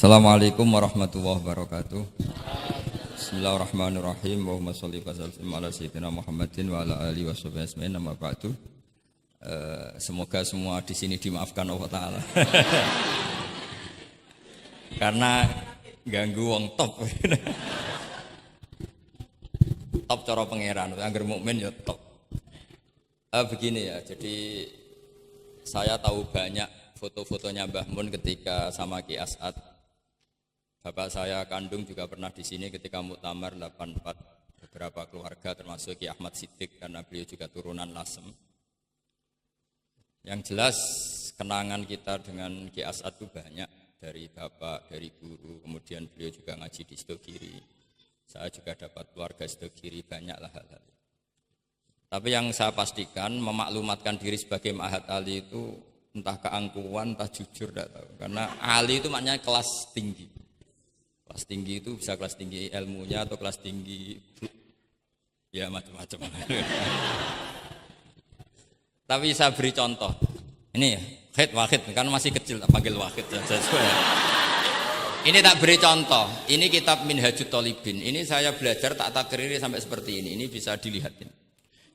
Assalamualaikum warahmatullahi wabarakatuh. Bismillahirrahmanirrahim. Allahumma sholli wa sallim ala sayyidina Muhammadin wa ala alihi washabihi ajmain. Amma ba'du. Semoga semua di sini dimaafkan Allah Ta'ala. Karena ganggu wong top. Top cara pangeran, angger mukmin ya top. Begini ya, jadi saya tahu banyak foto-fotonya Mbah Mun ketika sama Ki As'ad. Bapak saya kandung juga pernah di sini ketika Muktamar 84, beberapa keluarga termasuk Ki Ahmad Siddiq karena beliau juga turunan Lasem. Yang jelas kenangan kita dengan Ki As'ad itu banyak, dari bapak, dari guru, kemudian beliau juga ngaji di Sidogiri. Saya juga dapat keluarga Sidogiri, banyaklah hal-hal. Tapi yang saya pastikan memaklumatkan diri sebagai Ma'had Ali itu entah keangkuhan, entah jujur, tidak tahu. Karena Ali itu maknanya kelas tinggi. Kelas tinggi itu bisa kelas tinggi ilmunya atau kelas tinggi ya macam-macam. Tapi saya beri contoh. Ini ya, Wahid kan masih kecil, tak panggil Wahid ya. Ini tak beri contoh. Ini kitab Minhajut Thalibin. Ini saya belajar tak takriri sampai seperti ini. Ini bisa dilihatin.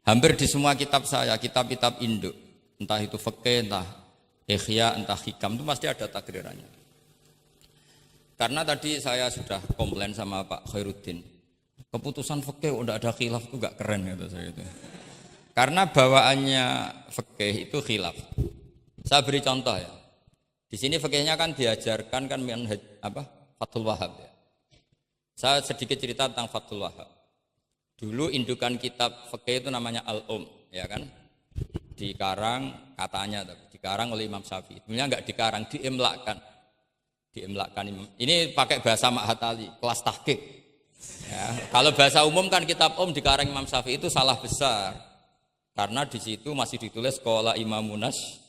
Hampir di semua kitab saya, kitab-kitab induk, entah itu fikih, entah ihya, entah hikam, itu pasti ada takrirannya. Karena tadi saya sudah komplain sama Pak Khairuddin, keputusan fikih udah ada khilaf itu gak keren kata saya itu. Karena bawaannya fikih itu khilaf. Saya beri contoh ya. Di sini fikihnya kan diajarkan kan Fathul Wahhab ya. Saya sedikit cerita tentang Fathul Wahhab. Dulu indukan kitab fikih itu namanya Al-Um, ya kan? Dikarang katanya, dikarang oleh Imam Syafi'i. Sebenarnya enggak dikarang, diimlakkan. Ini pakai bahasa Ma'had Ali, kelas tahqiq. Ya, kalau bahasa umum kan kitab dikarang Imam Syafi'i itu salah besar. Karena di situ masih ditulis qala Imamunas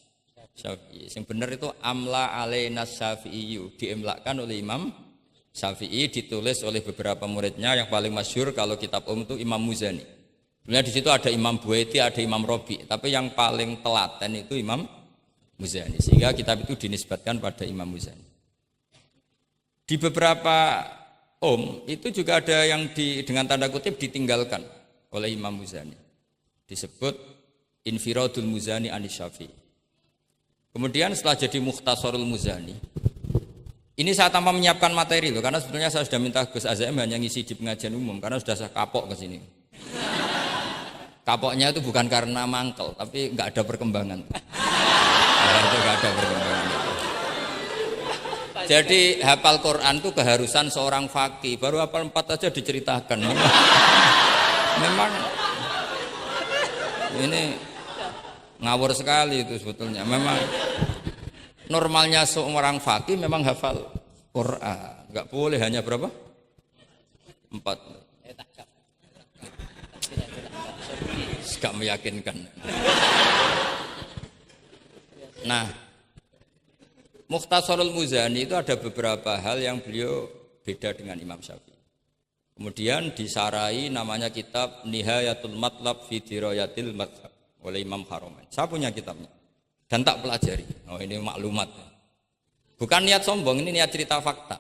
Syafi'i. Yang benar itu amla alainas Syafi'i, diimlakkan oleh Imam Syafi'i, ditulis oleh beberapa muridnya. Yang paling masyhur kalau kitab itu Imam Muzani. Sebenarnya di situ ada Imam Buaiti, ada Imam Robi, tapi yang paling telaten itu Imam Muzani. Sehingga kitab itu dinisbatkan pada Imam Muzani. Di beberapa itu juga ada yang dengan tanda kutip ditinggalkan oleh Imam Muzani. Disebut Infiradul Muzani anis Syafi'i. Kemudian setelah jadi Mukhtasarul Muzani, ini saya tanpa menyiapkan materi loh, karena sebetulnya saya sudah minta Gus Azam hanya ngisi di pengajian umum, karena sudah saya kapok ke sini. Kapoknya itu bukan karena mangkel, tapi nggak ada perkembangan. Itu nggak ada perkembangan. Jadi hafal Quran itu keharusan seorang faqih. Baru hafal 4 aja diceritakan. Memang ini ngawur sekali itu sebetulnya. Memang normalnya seorang faqih memang hafal Quran. Enggak boleh hanya berapa? 4. Enggak meyakinkan. Nah, Mukhtasarul Muzani itu ada beberapa hal yang beliau beda dengan Imam Syafi'i. Kemudian disarai namanya kitab Nihayatul Matlab fi Dirayatil Madhab oleh Imam Haramain. Saya punya kitabnya dan tak pelajari. Oh, ini maklumat. Bukan niat sombong, ini niat cerita fakta.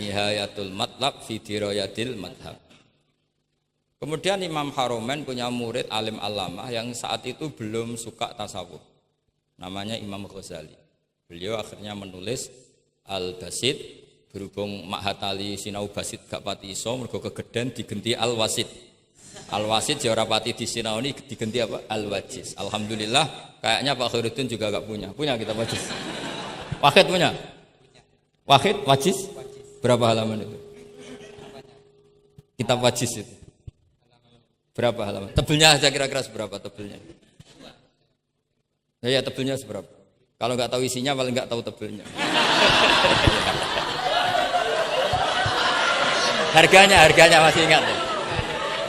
Nihayatul Matlab fi Dirayatil Madhab. Kemudian Imam Haramain punya murid alim alamah yang saat itu belum suka tasawuf. Namanya Imam Ghazali. Beliau akhirnya menulis Al-Basit, berhubung Ma'had Ali sinau Basit gak pati iso, mergo kegeden digenti Al-Wasit. Al-Wasit jawara pati disinau ini digenti apa? Al-Wajiz. Alhamdulillah, kayaknya Pak Khairuddin juga gak punya. Punya kitab Wajiz? Wahid punya? Wahid, Wajiz? Berapa halaman itu? Kitab Wajiz itu? Berapa halaman? Tebelnya aja kira-kira seberapa tebelnya? Ya tebelnya seberapa? Kalau nggak tahu isinya paling nggak tahu tebelnya. harganya masih ingat ya?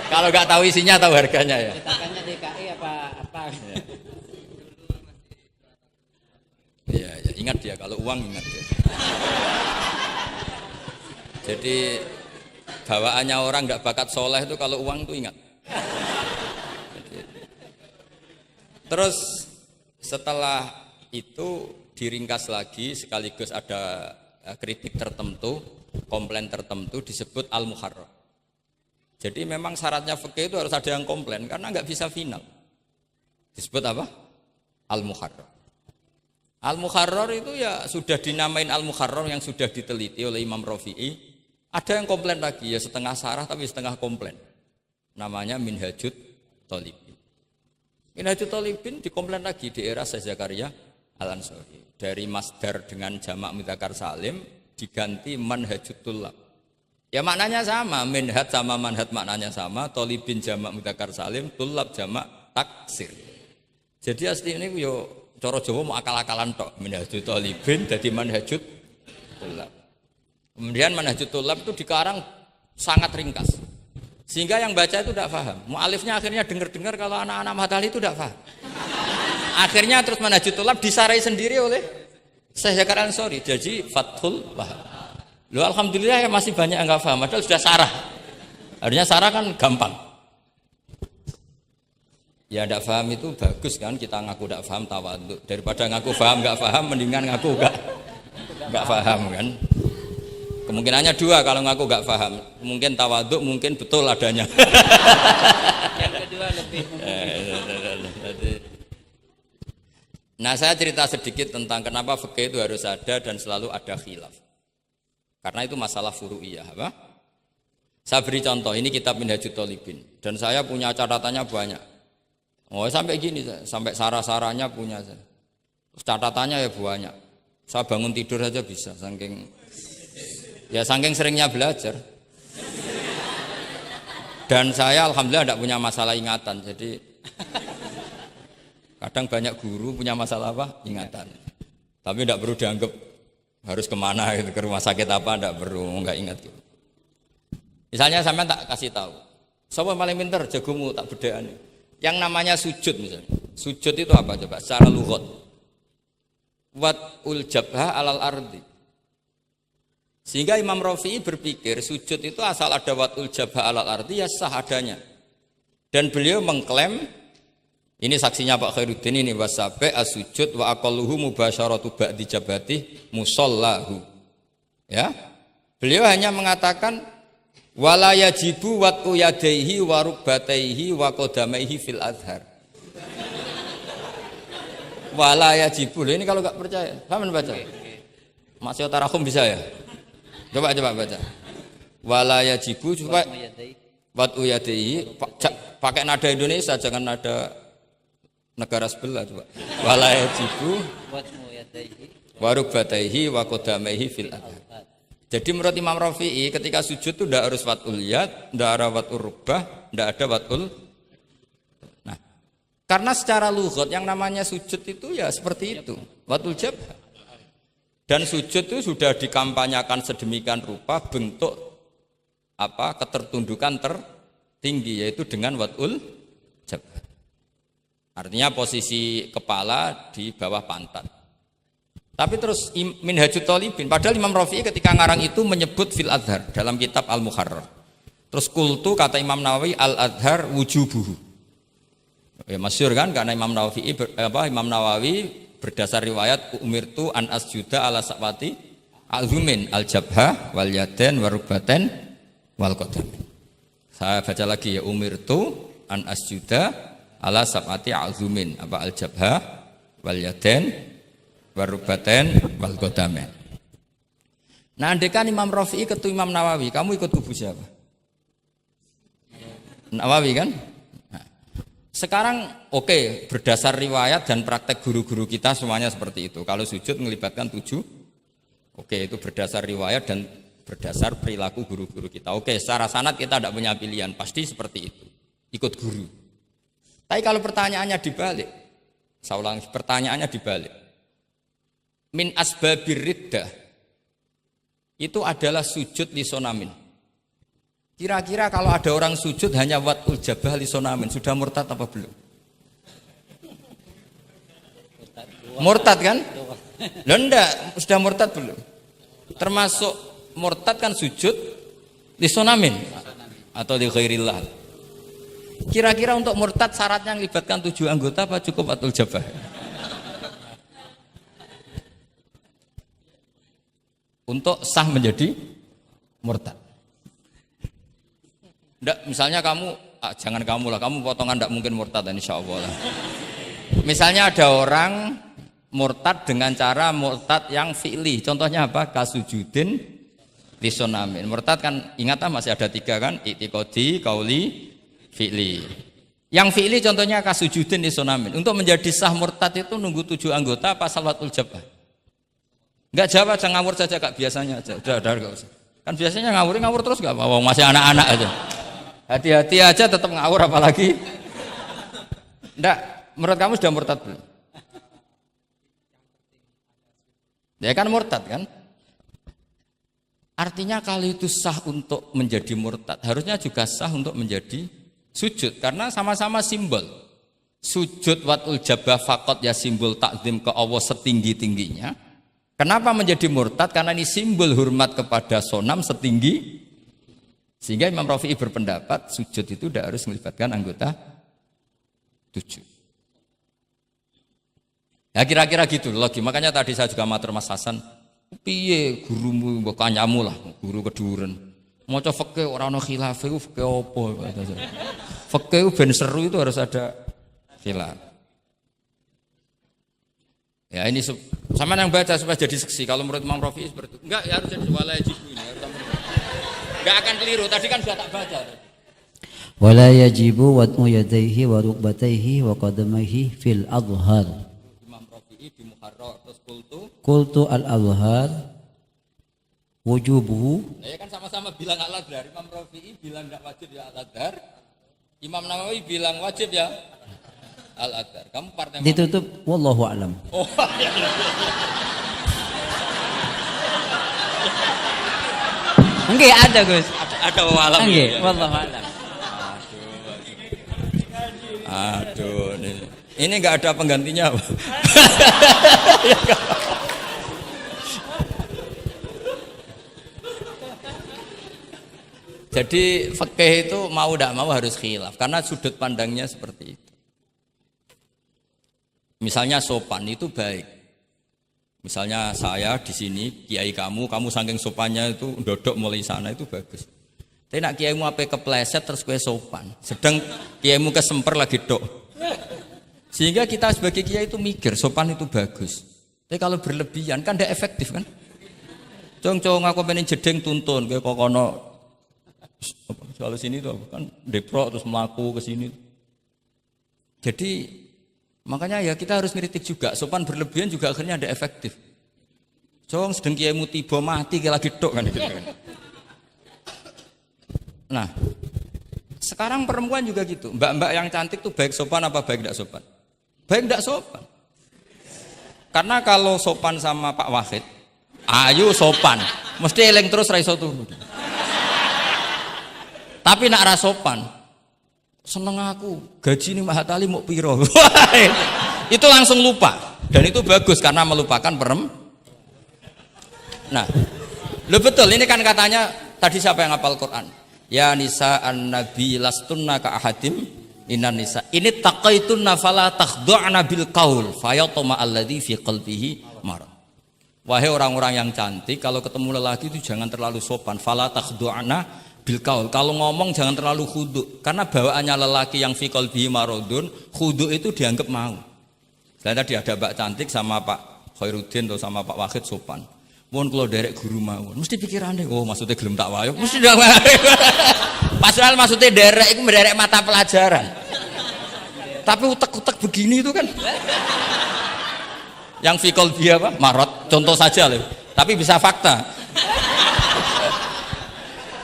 Kalau nggak tahu isinya tahu harganya ya. Cetakannya DKI apa? Iya, ya, ingat dia kalau uang ingat dia. Jadi bawaannya orang nggak bakat soleh itu kalau uang itu ingat. Terus setelah itu diringkas lagi sekaligus ada kritik tertentu, komplain tertentu disebut al-muharrar. Jadi memang syaratnya fikih itu harus ada yang komplain karena nggak bisa final. Disebut apa? Al-muharrar. Al-muharrar itu ya sudah dinamain al-muharrar yang sudah diteliti oleh Imam Rafi'i. Ada yang komplain lagi ya setengah sarah tapi setengah komplain. Namanya Minhajut Thalibin. Minhajut Thalibin dikomplain lagi di era Syekh Zakaria Al-Ansori. Dari masdar dengan jamak mudzakkar salim diganti manhajut tullab. Ya maknanya sama, minhaj sama manhaj maknanya sama, thalibin jamak mudzakkar salim, tullab jamak taksir. Jadi asli ini yo cara Jawa mau akal-akalan tok, minhajut thalibin jadi manhajut tullab. Kemudian manhajut tullab itu dikarang sangat ringkas. Sehingga yang baca itu tidak paham. Mu'alifnya akhirnya dengar-dengar kalau anak-anak Matali itu tidak paham. Akhirnya terus manhajut tullab disarai sendiri oleh Syekh Zakaria Al-Ansori. Jadi Fathul Wahab. Loh alhamdulillah ya masih banyak yang enggak paham. Padahal sudah sarah. Harusnya sarah kan gampang. Ya tidak paham itu bagus kan kita ngaku tidak paham tawadhu. Daripada ngaku paham enggak paham mendingan ngaku enggak paham kan. Kemungkinannya dua kalau ngaku enggak paham. Mungkin tawadhu, mungkin betul adanya. Yang kedua lebih Nah saya cerita sedikit tentang kenapa fikih itu harus ada dan selalu ada khilaf. Karena itu masalah furu'iyah. Apa? Saya beri contoh, ini kitab Minhajut Thalibin. Dan saya punya catatannya banyak. Oh sampai gini, sampai sarah-sarahnya punya. Terus catatannya ya banyak. Saya bangun tidur saja bisa, saking seringnya belajar. Dan saya alhamdulillah tidak punya masalah ingatan, jadi kadang banyak guru punya masalah apa? Ingatan. Tapi tidak perlu dianggap harus kemana gitu, ke rumah sakit apa, tidak perlu, nggak ingat gitu. Misalnya sampai tak kasih tahu, siapa paling pintar jagomu tak bedaan. Yang namanya sujud misalnya. Sujud itu apa coba? Secara lughat. Wat'ul jabha alal ardi. Sehingga Imam Rafi'i berpikir sujud itu asal ada wat'ul jabha alal ardi ya sah adanya. Dan beliau mengklaim, ini saksinya Pak Khairuddin ini, wasabe as-sujud wa aqalluhu mubasyaratu ba'di jabati musallahu. Ya. Beliau hanya mengatakan wala yajibu wat'u yadaihi wa rukbataihi wa qadamaihi fil azhar. Wala yajibu. Ini kalau enggak percaya, sama baca. Mas Yo Tarahum bisa ya? Coba baca. Wala yajibu coba wat'u yadaihi pakai nada Indonesia jangan nada negara sebelah coba. Wala yajibu wa rukbataihi wa qadamaihi fil azhar. Jadi menurut Imam Rafi'i ketika sujud itu tidak harus wat'ul yad, tidak ada wat'ul rukbah, tidak ada wat'ul. Nah, karena secara lughat yang namanya sujud itu ya seperti itu, wat'ul jabha. Dan sujud itu sudah dikampanyakan sedemikian rupa bentuk apa ketertundukan tertinggi yaitu dengan wat'ul jabha. Artinya posisi kepala di bawah pantat. Tapi terus Minhajut Thalibin, padahal Imam Rafi'i ketika ngarang itu menyebut fil adhar dalam kitab Al-Muharrar. Terus kultu kata Imam Nawawi al-adhar wujubuhu. Ya masyhur kan karena Imam Nawawi berdasar riwayat umirtu an asjuda ala sa'wati azumin al-jabha wal yaden warubaten wal qadam. Saya baca lagi ya umirtu an asjuda ala sab'ati azumin apa al-jabha wal yaden warubaten wal qadamen. Nah, andekan Imam Rafi'i ketemu Imam Nawawi, kamu ikut kubu siapa? Nawawi kan? Nah, sekarang oke, berdasar riwayat dan praktek guru-guru kita semuanya seperti itu. Kalau sujud melibatkan 7, oke itu berdasar riwayat dan berdasar perilaku guru-guru kita. Oke, secara sanad kita tidak punya pilihan, pasti seperti itu. Ikut guru. Tapi kalau pertanyaannya dibalik, saya ulang, pertanyaannya dibalik. Min asbabir riddah itu adalah sujud lisonamin. Kira-kira kalau ada orang sujud hanya wat'ul jabah lisonamin, sudah murtad apa belum? Murtad kan? Loh enggak, sudah murtad belum? Termasuk murtad kan sujud lisonamin atau li ghairillah. Kira-kira untuk murtad syaratnya melibatkan 7 anggota apa cukup wat'ul jabah? untuk sah menjadi murtad. Ndak, misalnya kamu, jangan kamu lah, kamu potongan ndak mungkin murtad insya Allah lah. Misalnya ada orang murtad dengan cara murtad yang fi'li. Contohnya apa? Kasujudin lisonamin. Murtad kan ingat masih ada 3 kan? I'tiqadi, qauli, fi'li. Yang fi'li contohnya kasujudin lisonamin. Untuk menjadi sah murtad itu nunggu 7 anggota apa salawatul jabah? Enggak jawab aja, ngawur saja kak, biasanya aja. Udah enggak usah. Kan biasanya ngawur terus enggak apa-apa, masih anak-anak aja. Hati-hati aja tetap ngawur apalagi. Enggak, menurut kamu sudah murtad belum? Ya kan murtad kan? Artinya kalau itu sah untuk menjadi murtad, harusnya juga sah untuk menjadi sujud. Karena sama-sama simbol. Sujud watul jabah fakot ya simbol takdim ke Allah setinggi-tingginya. Kenapa menjadi murtad? Karena ini simbol hormat kepada sonam setinggi. Sehingga Imam Rafi'i berpendapat sujud itu tidak harus melibatkan anggota 7. Ya kira-kira gitu lagi. Makanya tadi saya juga matur Mas Hasan, piye gurumu mbok kancamu lah, guru keduren. Maca fikih ora ana khilaf iku fikih apa kata saya. Fikih ben seru itu harus ada khilaf. Ya ini sama yang baca supaya jadi seksi. Kalau menurut Imam Rafi'i seperti itu. Enggak, ya harus jadi wala yajibu ini. Enggak akan keliru. Tadi kan sudah tak baca. Wala yajibu wad'u yadayhi wa rukbatayhi wa qadamayhi fil adhhar. Imam Rafi'i di Muharrar terus Qultu al-adhhar wujubuhu. Ya kan sama-sama bilang al-adhar. Imam Rafi'i bilang enggak wajib ya al-adhar. Imam Nawawi bilang wajib ya al-adhar. Kamu partai mana? Ditutup wallahu a'lam. Oh, ya. Enggak ada Gus. Ada walam. Enggak, wallahu a'lam. Aduh, ini enggak ada penggantinya. Jadi fikih itu mau tidak mau harus khilaf karena sudut pandangnya seperti itu. Misalnya sopan itu baik. Misalnya saya di sini, kiai kamu saking sopannya itu dodok mulai sana itu bagus. Tapi nak kiaimu apa kepleset terus kue sopan. Sedang kiaimu kesemper lagi dok. Sehingga kita sebagai kiai itu mikir sopan itu bagus. Tapi kalau berlebihan kan tidak efektif kan. Cong aku pengen jedeng tuntun kayak kokono. Soal sini tuh kan deprok terus melaku ke sini. Jadi makanya ya kita harus ngeritik juga. Sopan berlebihan juga akhirnya ada efektif. Cong sedang kiaimu tiba mati kayak lagi dok kan gitu kan. Nah, sekarang perempuan juga gitu. Mbak-mbak yang cantik tuh baik sopan apa baik tidak sopan? Baik tidak sopan. Karena kalau sopan sama Pak Wahid, ayu sopan, mesti eling terus ra iso turu. Tapi nak ra sopan, seneng aku, gaji ini Mbak Hatali mau piro. Itu langsung lupa. Dan itu bagus karena melupakan Nah, lo betul ini kan katanya tadi siapa yang hafal Quran? Ya nisa an-nabi lastunna ka ahadim inan nisa. Ini taqaitunna fala takhdu'na bil qaul fayatma alladzi fi qalbihi marad. Wahai orang-orang yang cantik, kalau ketemu lelaki itu jangan terlalu sopan. Fala takhdu'na bil qaul. Kalau ngomong jangan terlalu khudu karena bawaannya lelaki yang fi qalbihi maradun, khudu itu dianggap mau. Selain tadi ada Mbak cantik sama Pak Khairuddin atau sama Pak Wahid sopan. Mohon kalau derek guru mawon, mesti pikirannya, oh maksudnya gelem tak wayo, mesti dah Padahal maksudnya derek itu menderek mata pelajaran. Tapi utek-utek begini itu kan, yang fikol dia apa? Marot, contoh saja loh. Tapi bisa fakta.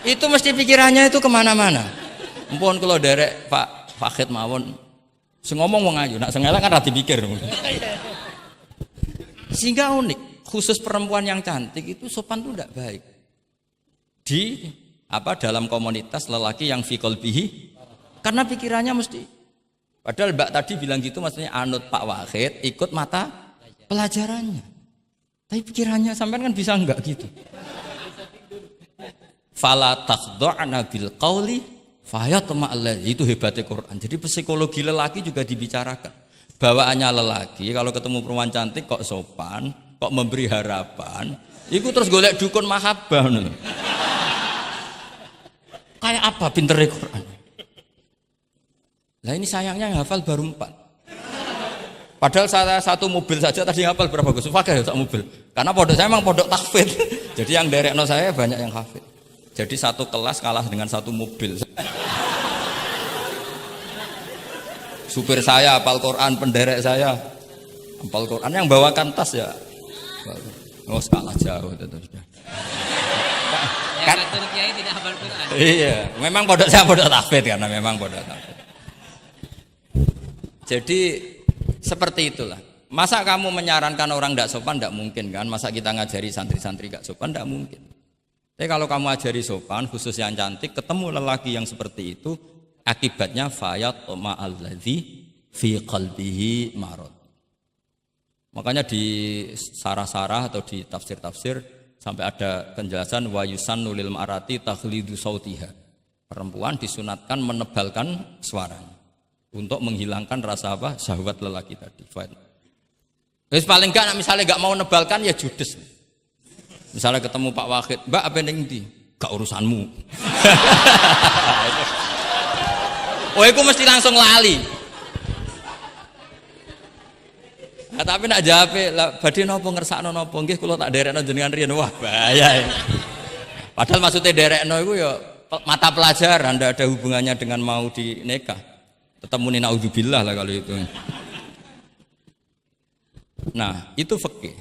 Itu mesti pikirannya itu kemana-mana. Mohon kalau derek Pak Fakid mawon, ngomong mau ngayu, nak sengaja kan rati pikir. Sehingga unik. Khusus perempuan yang cantik itu sopan itu tidak baik di dalam komunitas lelaki yang fi qalbihi karena pikirannya mesti padahal Mbak tadi bilang gitu maksudnya anut Pak Wahid ikut mata pelajarannya tapi pikirannya sampean kan bisa enggak gitu. Fala takhdu'na bil qauli fayatma alladzi, itu hebatnya Quran. Jadi psikologi lelaki juga dibicarakan. Bawaannya lelaki kalau ketemu perempuan cantik kok sopan, kok memberi harapan, Iku terus golek dukun mahabbah ngono. Kayak apa pintere Quran? Lah ini sayangnya yang hafal baru 4. Padahal saya satu mobil saja tadi hafal berapa Gus? Pakai satu mobil. Karena pondok saya memang pondok tahfidz. Jadi yang derekno saya banyak yang hafid. Jadi satu kelas kalah dengan satu mobil. Supir saya hafal Quran, penderek saya hafal Quran, yang bawakan tas ya. Oh, kalah jauh itu sudah. Yang ngatur kiai tidak hafal Quran. Iya, memang pondok saya pondok tahfidz karena memang pondok tahfidz. Jadi seperti itulah. Masa kamu menyarankan orang tidak sopan? Tidak mungkin kan. Masa kita ngajari santri-santri tidak sopan? Tidak mungkin. Tapi kalau kamu ajari sopan, khusus yang cantik, ketemu lelaki yang seperti itu, akibatnya fayat ma'alladzi fi qalbihi marad. Makanya di sarah-sarah atau di tafsir-tafsir sampai ada penjelasan wa yusannu lil mar'ati takhlidu sautiha. Perempuan disunatkan menebalkan suaranya untuk menghilangkan rasa apa? Syahwat lelaki tadi. Terus paling enggak misalnya enggak mau nebalkan ya judes. Misalnya ketemu Pak Wahid, "Mbak apa ning ndi?" "Gak urusanmu." Oh, itu mesti langsung lali. Nah, tapi nak jawab, badhe napa ngersakno napa? Nggih kula tak derekno jenengan riyen. Wah, bahaya. Padahal maksudnya derekno iku ya mata pelajaran, ndak ada hubungannya dengan mau dinikah. Tetap muni naudzubillah lah kalau itu. Nah, itu fikih.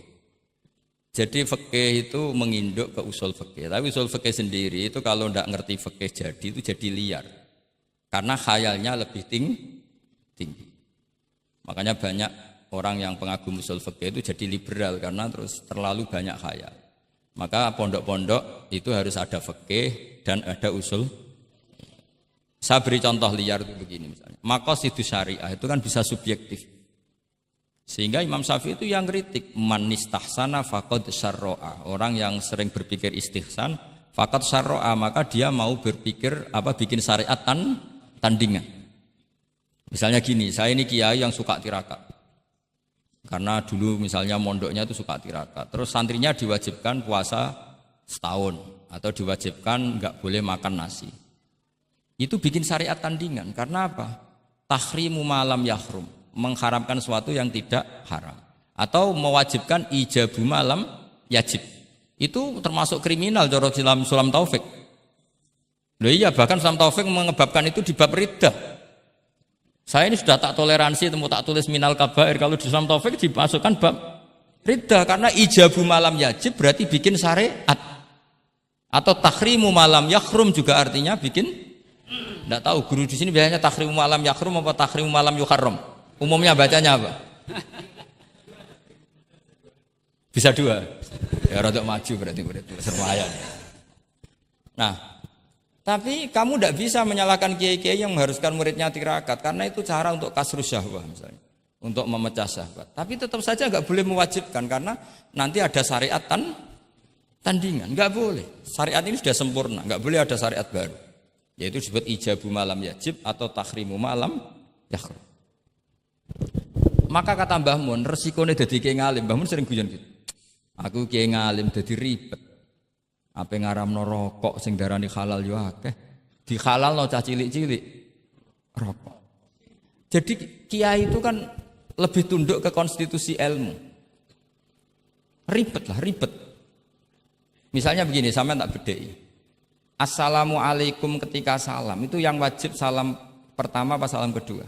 Jadi fikih itu menginduk ke usul fikih. Tapi usul fikih sendiri itu kalau ndak ngerti fikih jadi itu jadi liar. Karena khayalnya lebih tinggi. Makanya banyak orang yang pengagum usul fikih itu jadi liberal karena terus terlalu banyak khayal. Maka pondok-pondok itu harus ada fikih dan ada usul. Saya beri contoh liar itu begini misalnya. Maqasidus syariah itu kan bisa subjektif. Sehingga Imam Syafi'i itu yang kritik man istahsana faqad syarra'a. Orang yang sering berpikir istihsan faqad syarra'a, maka dia mau berpikir bikin syariat tandingan. Misalnya gini, saya ini kiai yang suka tirakat. Karena dulu misalnya mondoknya itu suka tirakat. Terus santrinya diwajibkan puasa setahun atau diwajibkan enggak boleh makan nasi. Itu bikin syariat tandingan. Karena apa? Tahrimu malam yahrum, mengharamkan sesuatu yang tidak haram, atau mewajibkan ijabu malam yajib. Itu termasuk kriminal cara Sulam Taufik. Loh iya, bahkan Sulam Taufik mengebabkan itu di bab riddah. Saya ini sudah tak toleransi, temu tak tulis minal kabair, kalau di Sulam Taufik dimasukkan bab riddah karena ijabu malam yajib berarti bikin syariat. Atau tahrimu malam yakhrum juga artinya bikin. Tidak tahu guru di sini biasanya tahrimu malam yakhrum apa tahrimu malam yuharram. Umumnya bacanya apa? Bisa dua. Ya rodok maju berarti sermayan. Nah, tapi kamu tidak bisa menyalahkan kiai-kiai yang mengharuskan muridnya tirakat karena itu cara untuk kasrus syahwah misalnya, untuk memecah syahwat. Tapi tetap saja nggak boleh mewajibkan karena nanti ada syariat tandingan. Nggak boleh. Syariat ini sudah sempurna, nggak boleh ada syariat baru. Yaitu disebut ijabu malam yajib atau tahrimu malam yakhrum. Maka kata Mbah Mun, resikonya jadi kiai ngalim. Mbah Mun sering guyon gitu. Aku kiai ngalim jadi ribet. Apa ngaramno rokok sing darani halal yo akeh. Di halalno cah cilik-cilik rokok. Jadi kiai itu kan lebih tunduk ke konstitusi ilmu. Ribet. Misalnya begini, sampean tak bedheki. Assalamualaikum ketika salam itu yang wajib salam pertama apa salam kedua?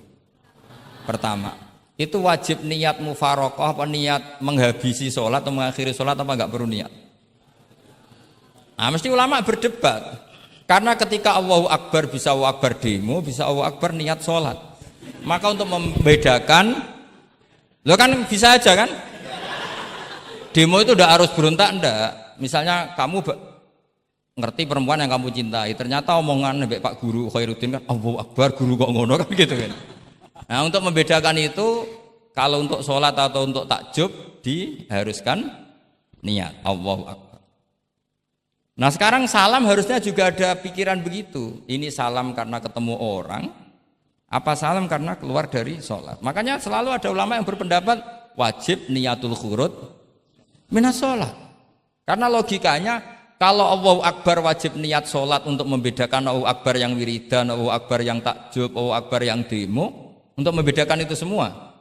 Pertama. Itu wajib niat mufaroqah apa niat menghabisi sholat atau mengakhiri sholat apa enggak perlu niat? Nah, mesti ulama berdebat. Karena ketika Allahu Akbar bisa Allahu Akbar demo, bisa Allahu Akbar niat sholat. Maka untuk membedakan, lo kan bisa aja kan? Demo itu udah harus berontak enggak? Misalnya kamu ngerti perempuan yang kamu cintai, ternyata omongan mbek Pak Guru Khairuddin kan Allahu Akbar, guru kok ngono kan gitu kan. Nah, untuk membedakan itu kalau untuk sholat atau untuk takjub diharuskan niat Allahu Akbar. Nah, sekarang salam harusnya juga ada pikiran begitu. Ini salam karena ketemu orang, apa salam karena keluar dari sholat. Makanya selalu ada ulama yang berpendapat wajib niatul khurud minas sholat. Karena logikanya kalau Allahu Akbar wajib niat sholat untuk membedakan Allahu Akbar yang wiridan, Allahu Akbar yang takjub, Allahu Akbar yang demo, untuk membedakan itu semua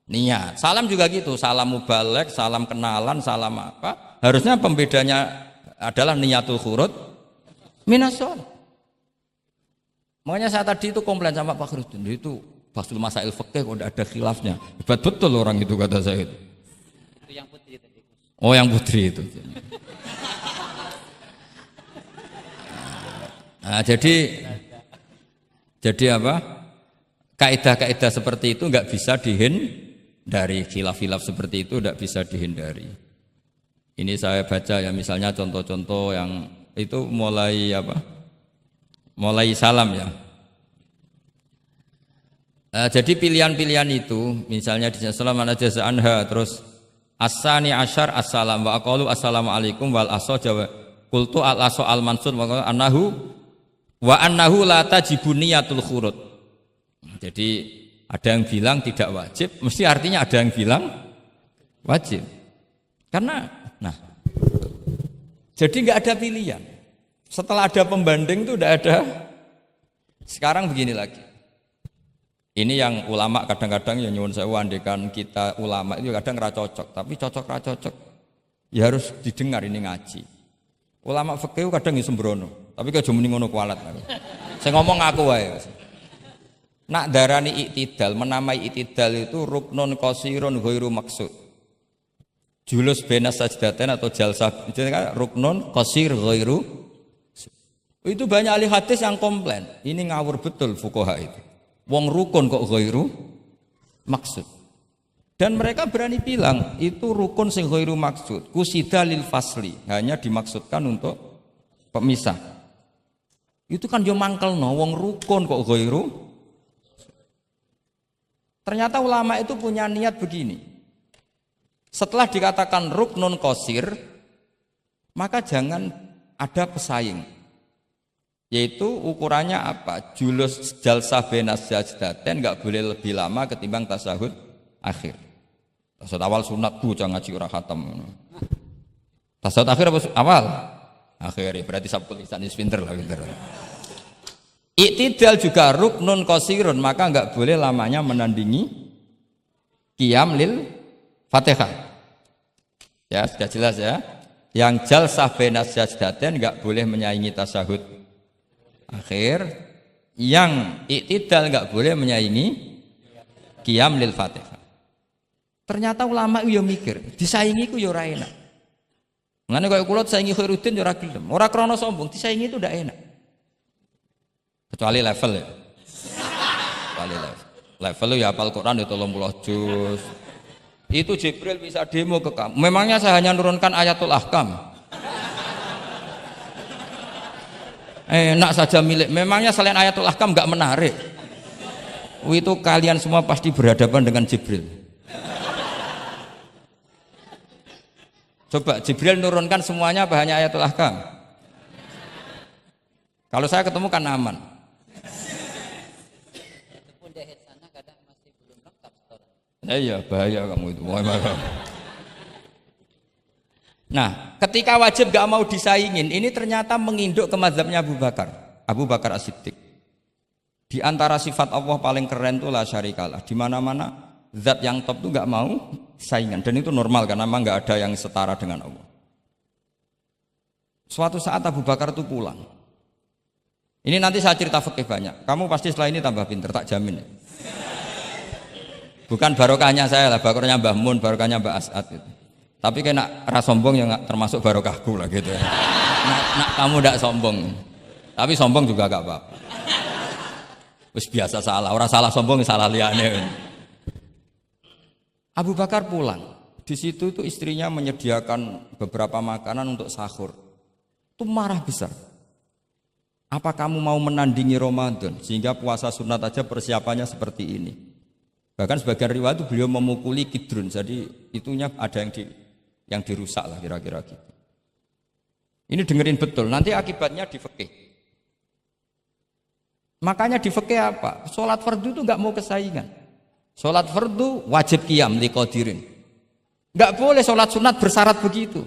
niat. Salam juga gitu, salam mubalek, salam kenalan, salam apa, harusnya pembedanya adalah niatul khurud minas sholat. Makanya saya tadi itu komplain sama Pak Khurudin, itu Basul Masail Fikih kok ada khilafnya. Hebat betul orang itu, kata saya itu. Itu yang putri tadi. Oh, yang putri itu. Nah, jadi apa? Kaidah-kaidah seperti itu nggak bisa dihindari, khilaf-khilaf seperti itu nggak bisa dihindari. Ini saya baca ya, misalnya contoh-contoh yang itu mulai apa? Mulai salam ya. Jadi pilihan-pilihan itu, misalnya di salam ana jaza anha, terus asani asyar assalam wa aqalu assalamualaikum wal aso jawa qultu al aso al mansur wa annahu la tajibu niyatul khurud. Jadi ada yang bilang tidak wajib, mesti artinya ada yang bilang wajib. Karena jadi nggak ada pilihan. Setelah ada pembanding itu udah ada. Sekarang begini lagi. Ini yang ulama kadang-kadang ya nyuwun sewu, andekan kita ulama itu kadang ra cocok, tapi cocok ra cocok ya harus didengar, ini ngaji. Ulama fikih kadang ya sembrono, tapi kok muni ngono kualat aku. Saya ngomong aku wae. Nak darani iktidal, menamai iktidal itu ruknun qasirun ghairu maksud. Julus benas sajdatain atau jalsah itu kan ruknun qasir ghairu. Itu banyak ahli hadis yang komplain. Ini ngawur betul fuqaha itu. Wong rukun kok ghairu maksud. Dan mereka berani bilang itu rukun sing ghairu maksud. Kusida lil fasli, hanya dimaksudkan untuk pemisah. Itu kan yo mangkelno, wong rukun kok ghairu. Ternyata ulama itu punya niat begini. Setelah dikatakan ruknun qasir, maka jangan ada pesaing. Yaitu ukurannya apa? Julus jalsah benas sajdatain enggak boleh lebih lama ketimbang tasahud akhir. Tasahud awal sunat bu, jangan ngaji ora khatam. Tasahud akhir apa awal? Akhir, berarti sabtu lisan is pinter lah, pinter. Iktidal juga ruknun qasirun, maka enggak boleh lamanya menandingi qiyam lil Fatihah. Ya, sudah jelas ya. Yang jalsah benas sajdatain enggak boleh menyaingi tasahud akhir, yang iktidal enggak boleh menyaingi qiyam lil Fatihah. Ternyata ulama itu ya mikir, disaingi ku ya ora enak. Ngene kaya kula saingi Khairuddin ya ora gelem. Ora krana sombong, disaingi itu ndak enak. Kecuali level ya. Kecuali level. Level ya hafal Quran ya 30 juz. Itu Jibril bisa demo ke kamu. Memangnya saya hanya nurunkan ayatul ahkam. Enak saja milik. Memangnya selain ayatul ahkam enggak menarik. Itu kalian semua pasti berhadapan dengan Jibril. Coba Jibril nurunkan semuanya apa hanya ayatul ahkam? Kalau saya ketemu kan aman. Walaupun di sana kadang masih belum lengkap setoran. Iya, bahaya kamu itu. Nah, ketika wajib gak mau disaingin, ini ternyata menginduk ke mazhabnya Abu Bakar As-Siddiq. Di antara sifat Allah paling keren itu la syarikalah. Di mana-mana zat yang top itu gak mau saingan, dan itu normal karena memang gak ada yang setara dengan Allah. Suatu saat Abu Bakar itu pulang. Ini nanti saya cerita fikih banyak. Kamu pasti setelah ini tambah pinter, tak jamin. Bukan barokahnya saya lah, barokahnya Mbah Mun, barokahnya Mbah As'ad gitu. Tapi kena ras sombong yang termasuk barokahku lah gitu ya. Nak kamu tidak sombong, tapi sombong juga gak apa-apa. Wis biasa salah, orang salah sombong salah liane. Abu Bakar pulang, di situ itu istrinya menyediakan beberapa makanan untuk sahur. Itu marah besar. Apa kamu mau menandingi Ramadan sehingga puasa sunat aja persiapannya seperti ini? Bahkan sebagian riwayat itu beliau memukuli kidrun, jadi itunya ada yang dirusak lah kira-kira gitu. Ini dengerin betul, nanti akibatnya di fikih. Makanya di fikih apa? Sholat fardu itu nggak mau kesaingan. Sholat fardu wajib qiyam liqadirin. Nggak boleh sholat sunat bersyarat begitu.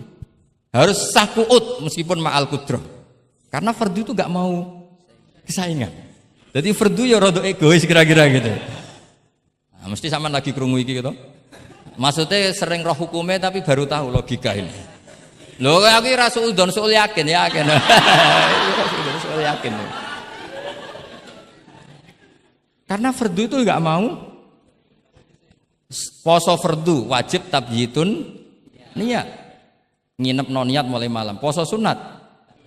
Harus sah ku'ud meskipun ma'al kudroh. Karena fardu itu gak mau kesaingan. Jadi fardu ya rada egois kira-kira gitu. Nah, mesti sama lagi krungu iki gitu. Maksudnya sering roh hukumnya tapi baru tahu logika ini. Loh aku ora suudzon soal yakin. Soal yakin. Karena fardu itu gak mau poso fardu wajib tabyitun niat. Nginep non niat mulai malam. Poso sunat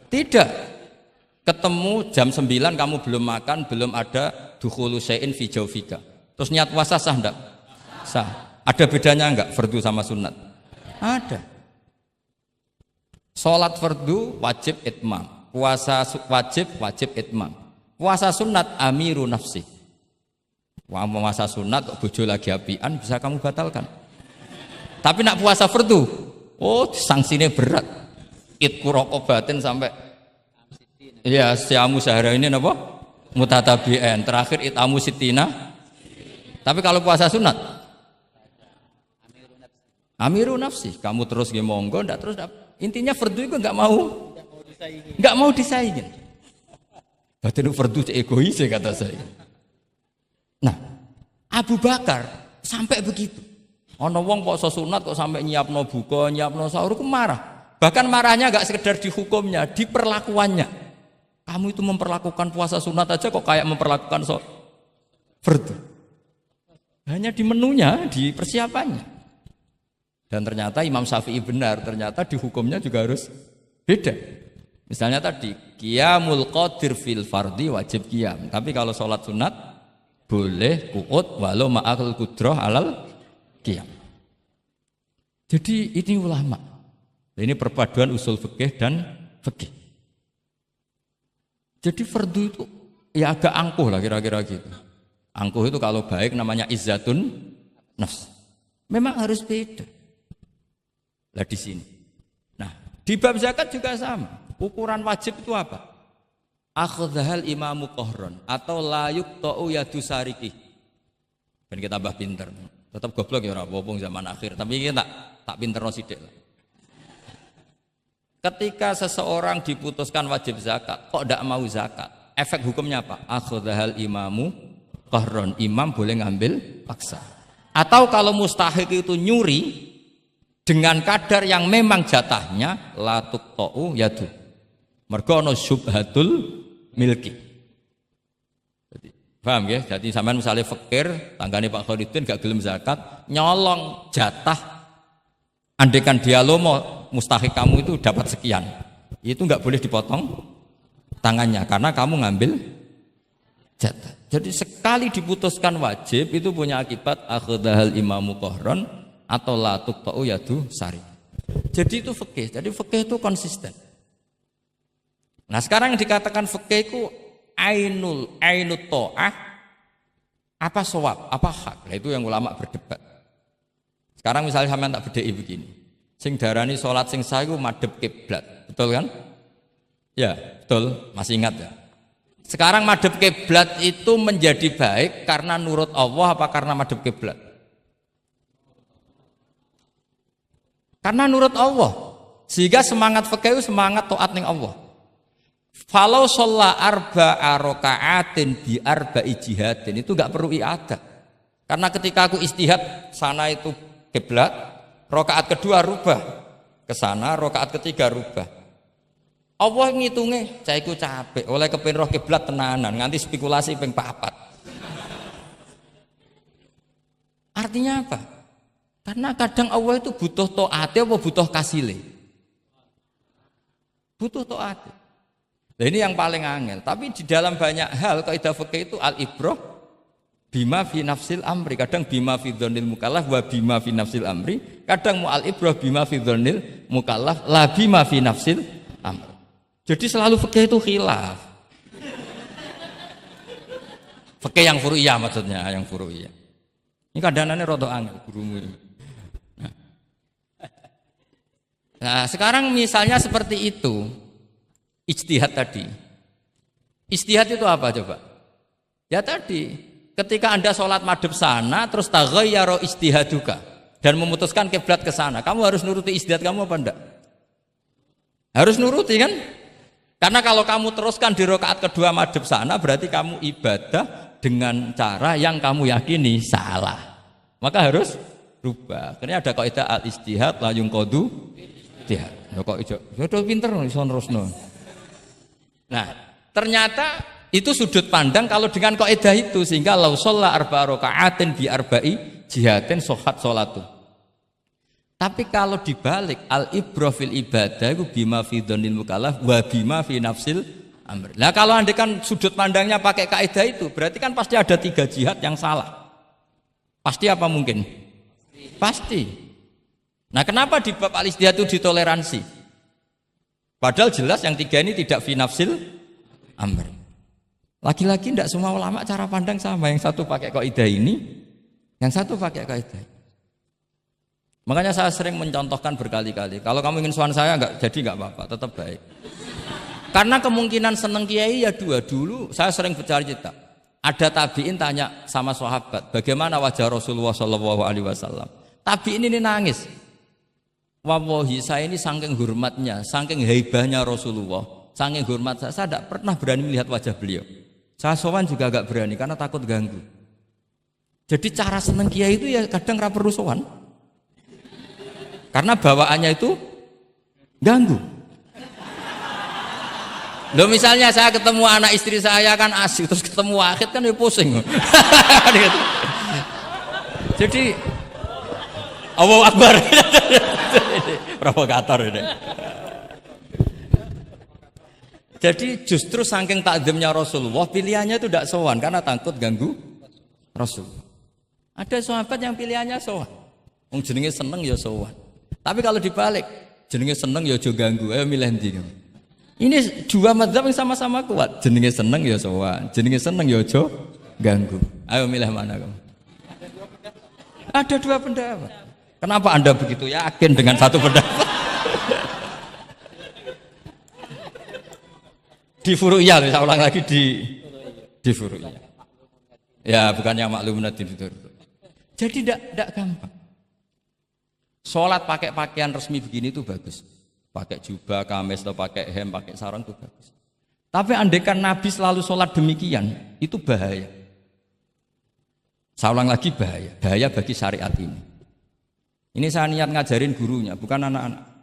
tidak, ketemu jam 9 kamu belum makan, belum ada dukhulu syai'in fi jawfika, terus niat puasa sah enggak? Sah. Ada bedanya enggak fardu sama sunat? Ada. Salat fardu wajib itmam, puasa wajib itmam, puasa sunat amiru nafsi. Wah, puasa sunat bojo lagi apian bisa kamu batalkan. Tapi nak puasa fardu, oh sanksinya berat. Itku rokobatin sampai ya siamu sehari ini apa? Mutatabi'an. Terakhir itamu sitina. Tapi kalau puasa sunat amiru nafsi. Kamu terus nggih monggo, ndak terus intinya fardu itu enggak mau disaingin. Batin fardu egois kata saya. Nah, Abu Bakar sampai begitu. Ono wong poso sunat kok sampai nyiapno buka, nyiapno sahur, marah. Bahkan marahnya enggak sekedar di hukumnya, di perlakuannya. Kamu itu memperlakukan puasa sunat aja kok kayak memperlakukan fardu. Hanya di menunya, di persiapannya. Dan ternyata Imam Syafi'i benar, ternyata di hukumnya juga harus beda. Misalnya tadi, qiyamul qadir fil fardi wajib qiyam. Tapi kalau sholat sunat boleh qu'ud walau ma'al qudrah alal qiyam. Jadi ini ulama. Ini perpaduan usul fikih dan fikih. Jadi fardu itu ya agak angkuh lah kira-kira gitu. Angkuh itu kalau baik namanya izzatun nafs. Memang harus beda. Lah di sini. Nah, di bab zakat juga sama. Ukuran wajib itu apa? Akhdhal imamu qahron atau la yuqta'u yadu sariki. Ben kita tambah pinter. Tetap goblok ya ora apa-apa zaman akhir, tapi kita tak pinterno sithik. Ketika seseorang diputuskan wajib zakat, kok tidak mau zakat? Efek hukumnya apa? Akhdhal imamu qahron. Imam boleh ngambil paksa. Atau kalau mustahik itu nyuri dengan kadar yang memang jatahnya la tuqta'u yadu. Mergo ana syubhatul milki. Jadi, paham ya? Jadi sampean misalnya fakir, tanggane Pak Khalidin gak gelem zakat, nyolong jatah. Andaikan dia lomo, mustahik kamu itu dapat sekian. Itu enggak boleh dipotong tangannya karena kamu ngambil jatah. Jadi sekali diputuskan wajib itu punya akibat akhdhal imamu qahron atau la tuqta'u yadu sari. Jadi itu fikih. Jadi fikih itu konsisten. Nah sekarang yang dikatakan fikih itu ainut ta'ah apa shawab, apa hak. Nah, itu yang ulama berdebat. Sekarang misalnya sampean tak bedheki begini. Sing darani salat sing sah iku madhep kiblat. Betul kan? Ya, betul. Masih ingat ya? Sekarang madhep kiblat itu menjadi baik karena nurut Allah apa karena madhep kiblat? Karena nurut Allah. Sehingga semangat fikih itu semangat taat ning Allah. Falau sholla arba'a raka'atin bi arba'i jihadin itu enggak perlu i'adah. Karena ketika aku istihad sana itu kiblat, rakaat kedua rubah ke sana, rakaat ketiga rubah. Allah ngitunge, cah iku capek oleh kepen roh kiblat tenanan nganti spekulasi ping 4. Artinya apa? Karena kadang Allah itu butuh taate apa butuh kasile? Butuh taate. Nah ini yang paling angel. Tapi di dalam banyak hal kaidah fikih itu al-ibrah bima fi nafsil amri. Kadang bima fi dzannil mukallaf wa bima fi nafsil amri. Kadang mu al-ibrah bima fi dzannil mukallaf la bima fi nafsil amri. Jadi selalu fikih itu khilaf. Fikih yang furu'iyah maksudnya, yang furu'iyah. Ini kadang-kadang rada angel gurumu ini. Nah, sekarang misalnya seperti itu. Ijtihad tadi. Ijtihad itu apa coba? Ya tadi, ketika Anda sholat madhep sana terus taghayyara ijtihaduka dan memutuskan kiblat ke sana, kamu harus nuruti ijtihad kamu apa enggak? Harus nuruti kan? Karena kalau kamu teruskan di rakaat kedua madhep sana, berarti kamu ibadah dengan cara yang kamu yakini salah. Maka harus rubah. Karena ada kaidah al-ijtihad la yunqadu ijtihad. Ya kok ijo. Ya pinter iso nerusno. Nah, ternyata itu sudut pandang kalau dengan kaidah itu, sehingga lau shalla arba'a raka'atin bi arba'i jihatin sohat sholatu. Tapi kalau dibalik al-ibra fil ibadah itu bima fi dzanil mukallaf wa bima fi nafsil amr. Nah kalau andekan sudut pandangnya pakai kaidah itu, berarti kan pasti ada 3 jihad yang salah. Pasti apa mungkin? Pasti. Nah kenapa di bab al-ijtihad itu ditoleransi? Padahal jelas yang 3 ini tidak fi nafsil amr. Lagi-lagi tidak semua ulama cara pandang sama. Yang satu pakai kaidah ini, yang satu pakai kaidah. Makanya saya sering mencontohkan berkali-kali. Kalau kamu ingin sowan saya nggak apa-apa, tetap baik. Karena kemungkinan seneng kiai ya 2. Dulu saya sering bercerita. Ada tabiin tanya sama sahabat, bagaimana wajah Rasulullah Shallallahu Alaihi Wasallam. Tabiin ini nangis. Wallahi saya ini saking hormatnya, saking haibahnya Rasulullah, saking hormat saya tidak pernah berani melihat wajah beliau. Saya sowan juga agak berani karena takut ganggu. Jadi cara seneng kiai itu ya kadang ra perlu sowan. Karena bawaannya itu ganggu. Loh misalnya saya ketemu anak istri saya kan asik, terus ketemu Wahid kan ya pusing. Jadi Allahu Akbar. Provokator ini. Jadi justru saking takzimnya Rasulullah, pilihannya itu tidak sowan karena takut ganggu Rasul. Ada sahabat yang pilihannya sowan. Wong jenenge seneng ya sowan. Tapi kalau dibalik, jenenge seneng ya aja ganggu, ayo milih ndi. Ini 2 mazhab yang sama-sama kuat. Jenenge seneng ya sowan, jenenge seneng ya aja ganggu. Ayo milih mana kamu? Ada 2 pendapat. Kenapa Anda begitu yakin dengan satu pendapat? Di Furu'iyah, saya ulang lagi di Furu'iyah. Ya, bukannya maklum nanti itu. Jadi tidak gampang. Sholat pakai pakaian resmi begini itu bagus. Pakai jubah, kamis, atau pakai hem, pakai sarung itu bagus. Tapi andaikan Nabi selalu sholat demikian, itu bahaya. Saya ulang lagi bahaya. Bahaya bagi syariat ini. Ini saya niat ngajarin gurunya, bukan anak-anak.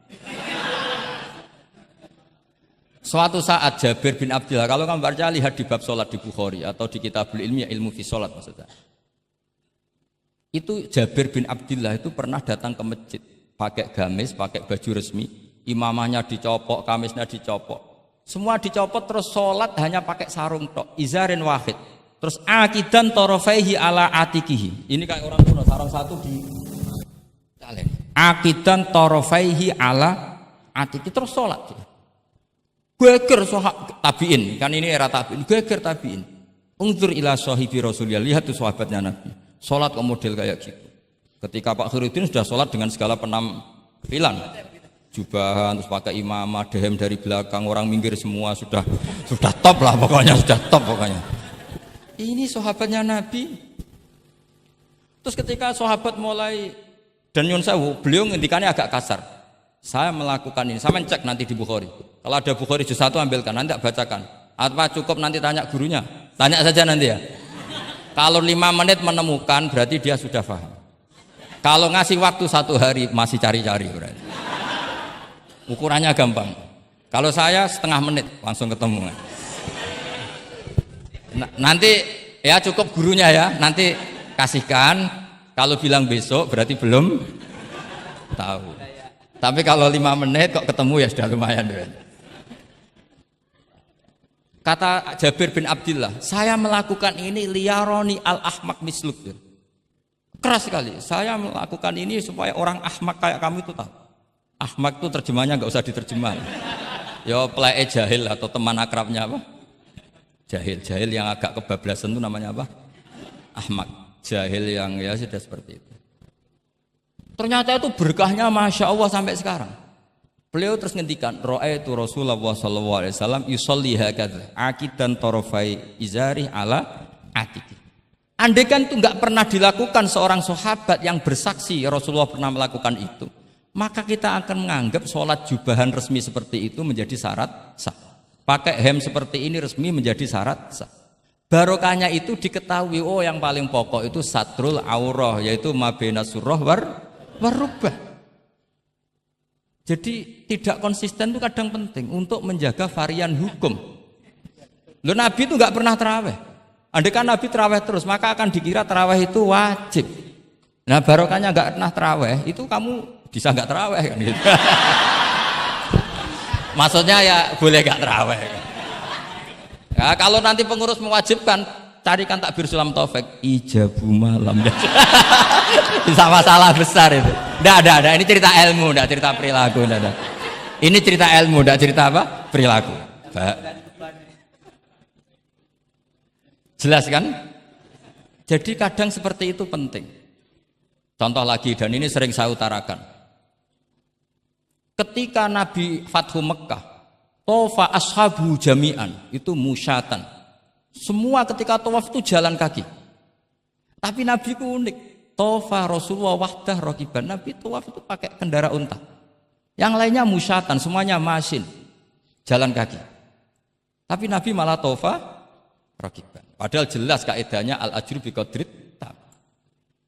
Suatu saat Jabir bin Abdillah, kalau kamu baca lihat di bab sholat di Bukhari atau di Kitabul Ilmi, ilmu fi sholat maksudnya. Itu Jabir bin Abdillah itu pernah datang ke masjid pakai gamis, pakai baju resmi, imamahnya dicopok, kamisnya dicopok, semua dicopot, terus sholat hanya pakai sarung tok, izarin wahid, terus akidan torofaihi ala atikihi. Ini kayak orang kuno, sarung satu di talen, akidan torofaihi ala atiki, terus sholat. Geger sahabat tabiin, kan ini era tabiin, geger tabiin. Unzur ila sahibi Rasulullah, lihat tuh sahabatnya Nabi. Sholat kok model kayak gitu. Ketika Pak Khairuddin sudah sholat dengan segala penampilan, jubahan, terus pakai imamah, dehem dari belakang, orang minggir semua, sudah top lah pokoknya, sudah top pokoknya. Ini sahabatnya Nabi. Terus ketika sahabat mulai, dan nyun sewu, beliau ngendikannya agak kasar. Saya melakukan ini, saya mencek nanti di Bukhari. Kalau ada Bukhari juz 1 ambilkan, nanti bacakan. Apa cukup nanti tanya gurunya? Tanya saja nanti ya. Kalau 5 menit menemukan berarti dia sudah paham. Kalau ngasih waktu 1 hari masih cari-cari berarti. Ukurannya gampang. Kalau saya setengah menit langsung ketemu. Nanti ya cukup gurunya ya. Nanti kasihkan. Kalau bilang besok berarti belum tahu. Tapi kalau 5 menit kok ketemu ya sudah lumayan. Kata Jabir bin Abdillah, saya melakukan ini liyaroni al-ahmak misluk. Keras sekali. Saya melakukan ini supaya orang ahmak kayak kamu itu tahu. Ahmak itu terjemahnya nggak usah diterjemah. Ya pelai jahil atau teman akrabnya apa? Jahil yang agak kebablasan itu namanya apa? Ahmak. Jahil yang ya sudah seperti itu. Ternyata itu berkahnya Masya Allah sampai sekarang. Beliau terus ngendikan, ra'aitu Rasulullah sallallahu alaihi wasallam yusolli hakadza, akidan tarafai izari ala atiki. Andaikan itu enggak pernah dilakukan seorang sahabat yang bersaksi Rasulullah pernah melakukan itu, maka kita akan menganggap sholat jubahan resmi seperti itu menjadi syarat sah. Pakai hem seperti ini resmi menjadi syarat sah. Barokahnya itu diketahui, oh yang paling pokok itu satrul aurah, yaitu mabena surah warubah. Jadi tidak konsisten itu kadang penting untuk menjaga varian hukum. Loh, Nabi itu nggak pernah terawih. Andai kan Nabi terawih terus, maka akan dikira terawih itu wajib. Nah barokahnya nggak pernah terawih, itu kamu bisa nggak terawih kan gitu. Maksudnya ya boleh nggak terawih. Ya, kalau nanti pengurus mewajibkan, carikan takbir sulam taufik ijabu malam. Bisa masalah besar itu. Nggak ada. Ini cerita ilmu, nggak cerita perilaku. Nggak ada. Ini cerita ilmu, nggak cerita apa? Perilaku. Jelas kan? Jadi kadang seperti itu penting. Contoh lagi, dan ini sering saya utarakan. Ketika Nabi Fathu Mekah, tofa ashabu jami'an, itu musyatan. Semua ketika tawaf itu jalan kaki. Tapi Nabi itu unik. Tofa Rasulullah wahdah rokiban. Nabi tawaf itu pakai kendaraan unta. Yang lainnya musyatan, semuanya masin. Jalan kaki. Tapi Nabi malah tofa rokiban. Padahal jelas kaidahnya al-ajru biqadrit tab.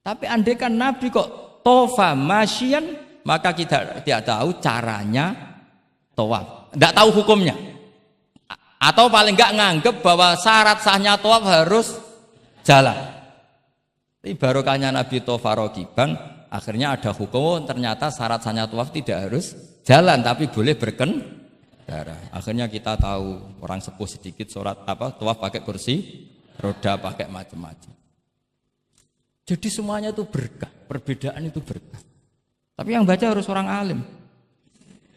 Tapi andai kan Nabi kok tofa masyian, maka kita tidak tahu caranya tawaf. Tidak tahu hukumnya. Atau paling enggak nganggep bahwa syarat sahnya tawaf harus jalan. Tapi barokahnya Nabi tofa rokiban, akhirnya ada hukum, ternyata syarat sahnya tawaf tidak harus jalan, tapi boleh berkendara. Akhirnya kita tahu orang sepuh sedikit tawaf pakai kursi roda, pakai macam-macam. Jadi semuanya itu berkah, perbedaan itu berkah. Tapi yang baca harus orang alim.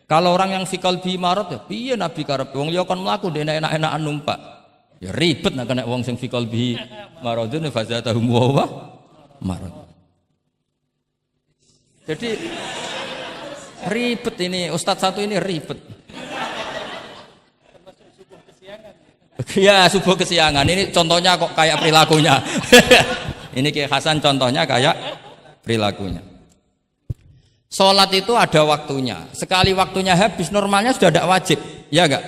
Kalau orang yang fikal bi marot ya piye Nabi karep wong liya kon mlaku ndek enak-enakan numpak. Ya ribet nek kena wong sing fikal bi marodun fazatahum wa marad. Jadi ribet ini ustadz satu ini ribet. Ya subuh kesiangan ini contohnya kok kayak perilakunya. Ini Kiai Hasan contohnya kayak perilakunya. Sholat itu ada waktunya. Sekali waktunya habis, normalnya sudah tidak wajib. Ya enggak?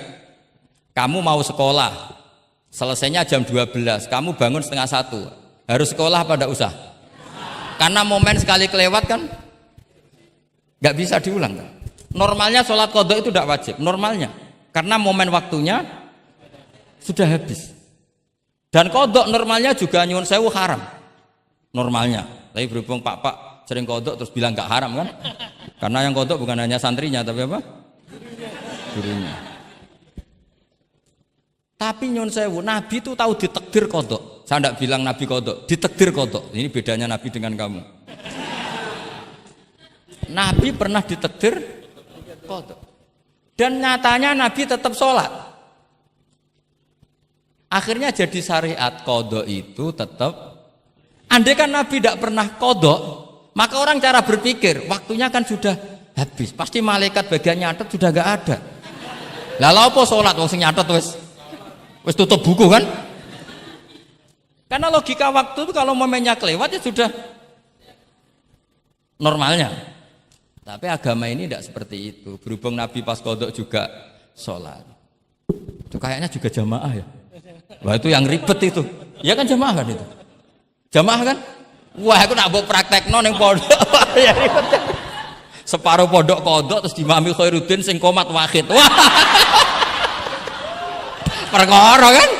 Kamu mau sekolah, selesainya jam 12, kamu bangun setengah 1. Harus sekolah apa tidak usah? Karena momen sekali kelewat kan nggak bisa diulang kan? Normalnya sholat qadha itu tidak wajib. Normalnya. Karena momen waktunya sudah habis. Dan qadha normalnya juga nyuwun sewu haram. Normalnya. Tapi berhubung Pak sering kodok terus bilang gak haram kan? Karena yang kodok bukan hanya santrinya tapi apa? Gurunya. Tapi nyun sewu, Nabi itu tahu ditakdir kodok. Saya tidak bilang Nabi kodok, ditakdir kodok. Ini bedanya Nabi dengan kamu. Nabi pernah ditakdir kodok. Dan nyatanya Nabi tetap sholat. Akhirnya jadi syariat kodok itu tetap. Andai kan Nabi tidak pernah kodok, maka orang cara berpikir waktunya kan sudah habis, pasti malaikat bagian nyatet sudah gak ada. Lalu apa sholat wong sing nyatet wis tutup buku kan? Karena logika waktu itu kalau momennya kelewat ya sudah normalnya. Tapi agama ini tidak seperti itu. Berhubung Nabi pas kodok juga sholat. Itu kayaknya juga jamaah ya. Wah itu yang ribet itu. Ya kan jamaah kan itu. Jamaah kan? Wah, aku nak mbok praktekno ning pondok. Ya ribet. Separuh pondok kodok terus dimami Khairuddin sing komat wahid. Wah. Perkara kan?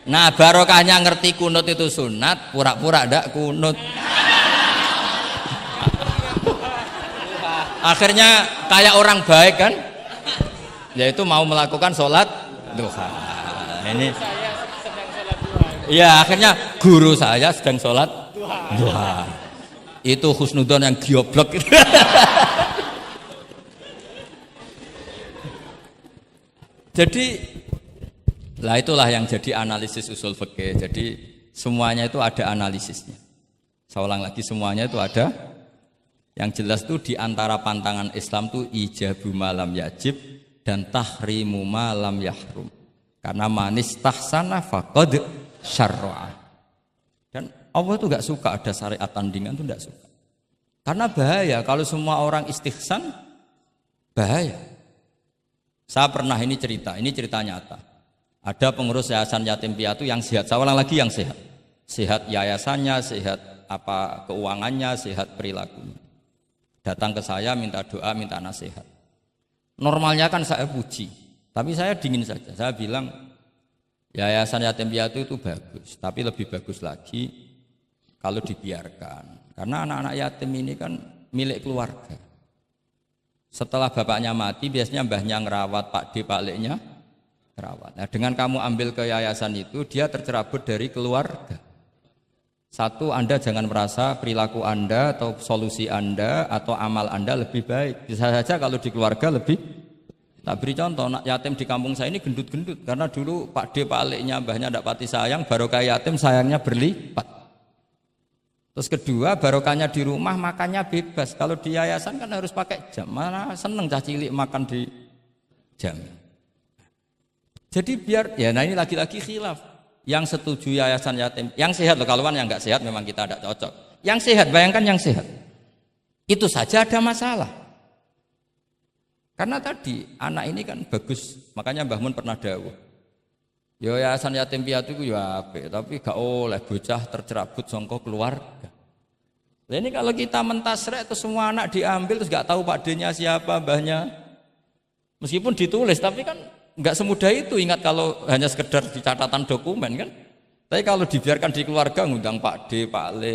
Nah, barokahnya ngerti kunut itu sunat, pura-pura ndak kunut. Akhirnya kayak orang baik kan? Yaitu mau melakukan sholat duha. Ini ya akhirnya guru saya sedang sholat duha. Itu husnudon yang gioblok. Jadi lah itulah yang jadi analisis usul fikih. Jadi semuanya itu ada analisisnya. Saya ulang lagi, semuanya itu ada. Yang jelas itu di antara pantangan Islam itu ijabu malam yajib dan tahrimu malam yahrum. Karena manis tahsana faqad syarra'a. Dan Allah itu enggak suka ada syariat tandingan, itu enggak suka. Karena bahaya kalau semua orang istihsan, bahaya. Saya pernah ini cerita nyata. Ada pengurus yayasan yatim piatu yang sehat, saya ulang lagi yang sehat. Sehat yayasannya, sehat apa keuangannya, sehat perilakunya. Datang ke saya minta doa, minta nasihat. Normalnya kan saya puji, tapi saya dingin saja. Saya bilang yayasan yatim piatu itu bagus, tapi lebih bagus lagi kalau dibiarkan. Karena anak-anak yatim ini kan milik keluarga. Setelah bapaknya mati, biasanya mbahnya ngerawat, Pak D, Pak Leknya ngerawat. Nah, dengan kamu ambil ke yayasan itu, dia tercerabut dari keluarga. Satu, Anda jangan merasa perilaku Anda atau solusi Anda atau amal Anda lebih baik. Bisa saja kalau di keluarga lebih. Tak beri contoh, anak yatim di kampung saya ini gendut-gendut. Karena dulu Pak D, Pak Leknya, mbahnya tidak pati sayang, barokah yatim sayangnya berlipat. Terus kedua, barokahnya di rumah makannya bebas. Kalau di yayasan kan harus pakai jam. Mana seneng cah cilik makan di jam. Jadi biar, ya nah ini lagi-lagi khilaf. Yang setuju yayasan yatim, yang sehat loh, kalau yang nggak sehat memang kita tidak cocok. Yang sehat, bayangkan yang sehat. Itu saja ada masalah. Karena tadi anak ini kan bagus, makanya Mbah Mun pernah dawuh. Ya yayasan yatim piatu itu ya apik, tapi gak oleh bocah tercerabut sangka keluarga. Nah ini kalau kita mentasrek terus semua anak diambil terus gak tahu Pak D-nya siapa, mbahnya. Meskipun ditulis tapi kan gak semudah itu, ingat kalau hanya sekedar di catatan dokumen kan. Tapi kalau dibiarkan di keluarga ngundang Pak D, Pak Le,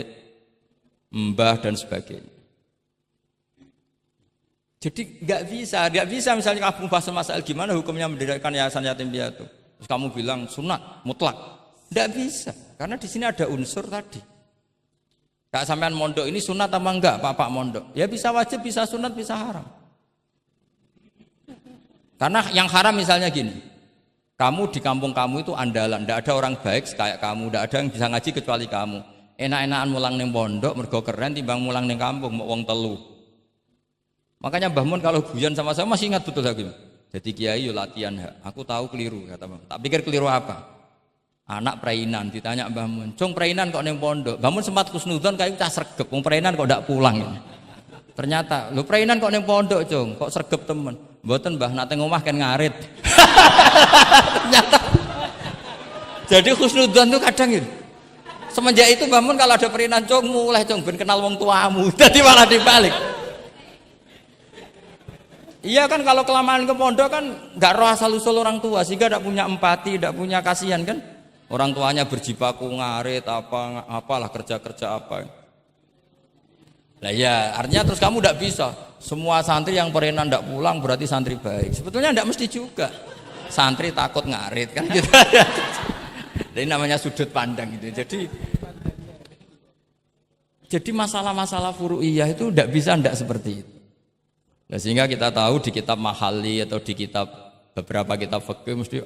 Mbah dan sebagainya. Jadi gak bisa misalnya kamu bahas masalah gimana hukumnya mendirikan yayasan yatim piatu. Terus kamu bilang sunat mutlak, tidak bisa, karena di sini ada unsur tadi. Kak sampean mondok ini sunat apa enggak, Pak mondok? Ya bisa wajib, bisa sunat, bisa haram. Karena yang haram misalnya gini, kamu di kampung kamu itu andalan, tidak ada orang baik kayak kamu, tidak ada yang bisa ngaji kecuali kamu. Enak-enakan mulang neng pondok, mergo keren timbang mulang neng kampung, mau wong telu. Makanya Mbah Mun kalau guyon sama saya masih ingat betul lagi. Jadi kiai yo latihan, aku tahu keliru kata Mbah. Tak pikir keliru apa? Anak perainan ditanya Mbah Mun, "Cung perainan kok ning pondok?" Mbah Mun sempat kusnudon kayak cah sregep, wong perainan kok ndak pulang. Ternyata, "Lho perainan kok ning pondok, Cung? Kok sregep temen?" "Mboten, Mbah, nate ngomah kan ngarit." Ternyata. Jadi kusnudon tuh kadang gitu. Semenjak itu Mbah Mun kalau ada perainan, "Cung, mulai Cung ben kenal wong tuamu." Jadi malah dibalik. Iya kan kalau kelamaan ke pondok kan nggak roh asal usul orang tua sehingga tidak punya empati, tidak punya kasihan kan. Orang tuanya berjibaku ngarit apalah kerja apa. Nah ya artinya terus kamu tidak bisa. Semua santri yang perenan tidak pulang berarti santri baik. Sebetulnya tidak mesti juga. Santri takut ngarit kan gitu. Ini namanya sudut pandang gitu. Jadi masalah-masalah furu'iyah itu tidak bisa tidak seperti itu. Nah, sehingga kita tahu di kitab Mahali atau di kitab beberapa kitab fikih mesti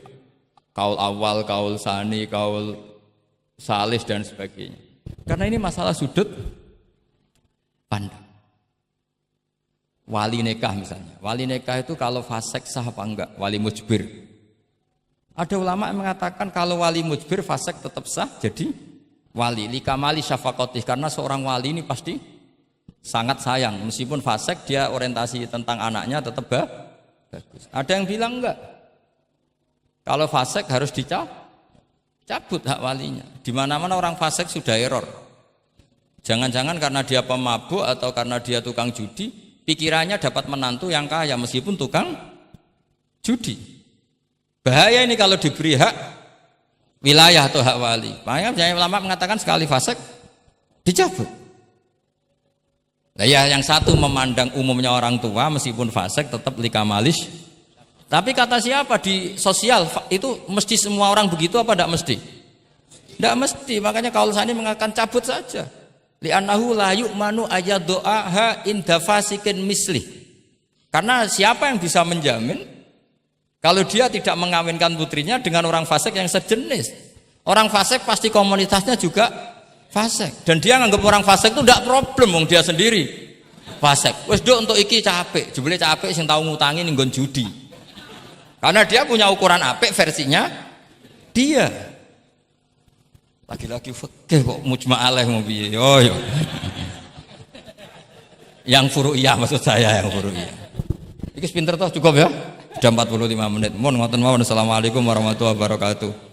kaul awal, kaul sani, kaul salis dan sebagainya. Karena ini masalah sudut pandang. Wali nikah misalnya. Wali nikah itu kalau fasik sah apa enggak? Wali mujbir. Ada ulama yang mengatakan kalau wali mujbir fasik tetap sah jadi wali. Likamali syafaqatih, karena seorang wali ini pasti sangat sayang, meskipun fasik dia orientasi tentang anaknya tetap bagus. Ada yang bilang enggak, kalau fasik harus dicabut hak walinya. Di mana-mana orang fasik sudah error. Jangan-jangan karena dia pemabuk atau karena dia tukang judi, pikirannya dapat menantu yang kaya meskipun tukang judi. Bahaya ini kalau diberi hak wilayah atau hak wali. Makanya ulama mengatakan sekali fasik dicabut. Nah ya yang satu memandang umumnya orang tua meskipun fasik tetap likamalis. Tapi kata siapa di sosial itu mesti semua orang begitu apa tidak mesti? Tidak mesti. Makanya kaul sani mengatakan cabut saja. Li'annahu la yu'manu ayadu'aha inda fasikin mislih. Karena siapa yang bisa menjamin kalau dia tidak mengawinkan putrinya dengan orang fasik yang sejenis? Orang fasik pasti komunitasnya juga fasik, dan dia nganggap orang fasik itu tidak problem, wong dia sendiri fasik. Wes dok untuk iki capek, jebule capek sing tahu ngutangi ning nggon judi. Karena dia punya ukuran apik versinya dia. Lagi-lagi fikih kok mujma' alaih mau piye. Yo. Yang furu'iyah maksud saya, yang furu'iyah. Iki pinter toh, cukup ya? Sudah 45 menit. Mohon ngoten mawon. Assalamualaikum warahmatullahi wabarakatuh.